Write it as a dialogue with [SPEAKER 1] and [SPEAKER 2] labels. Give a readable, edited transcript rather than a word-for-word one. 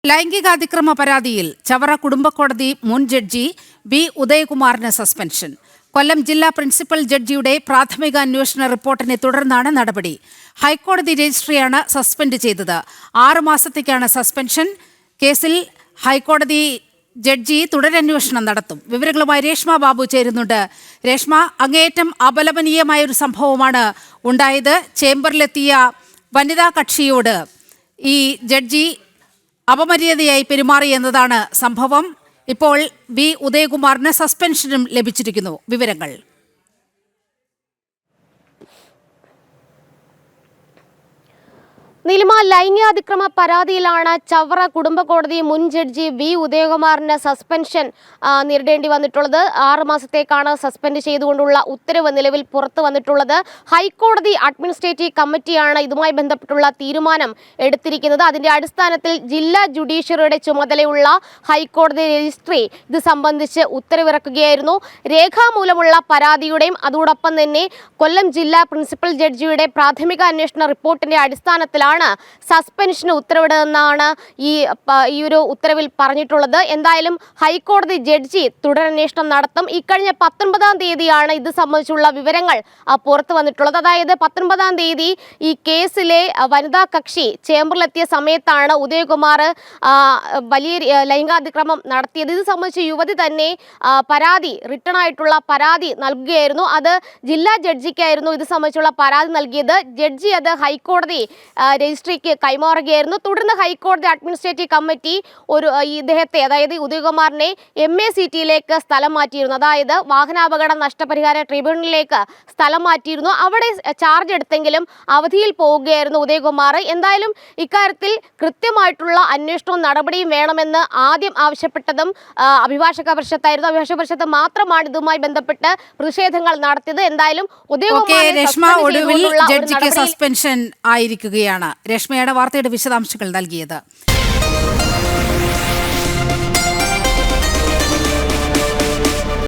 [SPEAKER 1] ലൈംഗികാതിക്രമ പരാതിയിൽ ചവറ കുടുംബക്കോടതി മുൻ judge B ഉദയകുമാറിന് suspension. കൊല്ലം ജില്ലാ പ്രിൻസിപ്പൽ ജഡ്ജിയുടെ പ്രാഥമിക അന്വേഷണ റിപ്പോർട്ടിനെ തുടർന്നാണ് നടപടി. ഹൈക്കോടതി രജിസ്ട്രിയാണ് സസ്പെൻഡ് ചെയ്തത്. 6 മാസത്തേക്കാണ് സസ്പെൻഷൻ. കേസിൽ ഹൈക്കോടതി ജഡ്ജി തുടരന്വേഷണം നടത്തും. വിവരങ്ങളുമായി രേഷ്മ ബാബു ചേരുന്നുണ്ട്. രേഷ്മ, അങ്ങേയറ്റം അപലപനീയമായ ഒരു സംഭവമാണ് ഉണ്ടായത്. ചേംബറിലെത്തിയ വനിതാ കക്ഷിയോട് ഈ ജഡ്ജി അപമര്യാദയായി പെരുമാറി എന്നതാണ് സംഭവം. ഇപ്പോൾ ബി ഉദയകുമാറിന് സസ്പെൻഷനും ലഭിച്ചിരിക്കുന്നു. വിവരങ്ങൾ.
[SPEAKER 2] നീലിമ, ലൈംഗികാതിക്രമ പരാതിയിലാണ് ചവറ കുടുംബക്കോടതി മുൻ ജഡ്ജി ബി ഉദയകുമാറിന് സസ്പെൻഷൻ നേരിടേണ്ടി വന്നിട്ടുള്ളത്. 6 മാസത്തേക്കാണ് സസ്പെൻഡ് ചെയ്തുകൊണ്ടുള്ള ഉത്തരവ് നിലവിൽ പുറത്തു വന്നിട്ടുള്ളത്. ഹൈക്കോടതി അഡ്മിനിസ്ട്രേറ്റീവ് കമ്മിറ്റിയാണ് ഇതുമായി ബന്ധപ്പെട്ടുള്ള തീരുമാനം എടുത്തിരിക്കുന്നത്. അതിന്റെ അടിസ്ഥാനത്തിൽ ജില്ലാ ജുഡീഷ്യറിയുടെ ചുമതലയുള്ള ഹൈക്കോടതി രജിസ്ട്രി ഇത് സംബന്ധിച്ച് ഉത്തരവിറക്കുകയായിരുന്നു. രേഖാമൂലമുള്ള പരാതിയുടെയും അതോടൊപ്പം തന്നെ കൊല്ലം ജില്ലാ പ്രിൻസിപ്പൽ ജഡ്ജിയുടെ പ്രാഥമിക അന്വേഷണ റിപ്പോർട്ടിന്റെ അടിസ്ഥാനത്തിലാണ് സസ്പെൻഷന് ഉത്തരവിടുന്നതാണ് ഈ ഒരു ഉത്തരവിൽ പറഞ്ഞിട്ടുള്ളത്. എന്തായാലും ഹൈക്കോടതി ജഡ്ജി തുടരന്വേഷണം നടത്തും. ഇക്കഴിഞ്ഞ 19-ാം തീയതിയാണ് ഇത് സംബന്ധിച്ചുള്ള വിവരങ്ങൾ പുറത്തു വന്നിട്ടുള്ളത്. അതായത് 19-ാം തീയതി ഈ കേസിലെ വനിതാ കക്ഷി ചേംബറിലെത്തിയ സമയത്താണ് ഉദയകുമാർ വലിയ ലൈംഗികാതിക്രമം നടത്തിയത്. ഇത് സംബന്ധിച്ച് യുവതി തന്നെ റിട്ടേൺ ആയിട്ടുള്ള പരാതി നൽകുകയായിരുന്നു. അത് ജില്ലാ ജഡ്ജിക്കായിരുന്നു ഇത് സംബന്ധിച്ചുള്ള പരാതി നൽകിയത്. ജഡ്ജി അത് ഹൈക്കോടതി രജിസ്ട്രിക്ക് കൈമാറുകയായിരുന്നു. തുടർന്ന് ഹൈക്കോടതി അഡ്മിനിസ്ട്രേറ്റീവ് കമ്മിറ്റി ഇദ്ദേഹത്തെ, അതായത് ഉദയകുമാറിനെ MACT-യിലേക്ക് സ്ഥലം മാറ്റിയിരുന്നു. അതായത് വാഹനാപകട നഷ്ടപരിഹാര ട്രിബ്യൂണലിലേക്ക് സ്ഥലം മാറ്റിയിരുന്നു. അവിടെ ചാർജ് എടുത്തെങ്കിലും അവധിയിൽ പോവുകയായിരുന്നു ഉദയകുമാർ. എന്തായാലും ഇക്കാര്യത്തിൽ കൃത്യമായിട്ടുള്ള അന്വേഷണവും നടപടിയും വേണമെന്ന് ആദ്യം ആവശ്യപ്പെട്ടതും അഭിഭാഷക പരിഷത്തായിരുന്നു. അഭിഭാഷക പരിഷത്ത് മാത്രമാണ് ഇതുമായി ബന്ധപ്പെട്ട് പ്രതിഷേധങ്ങൾ നടത്തിയത്. എന്തായാലും
[SPEAKER 1] ജഡ്ജിക്ക് സസ്പെൻഷൻ ആയിരിക്കുകയാണ്. രശ്മിയുടെ വാർത്തയുടെ വിശദാംശങ്ങൾ നൽകിയത്.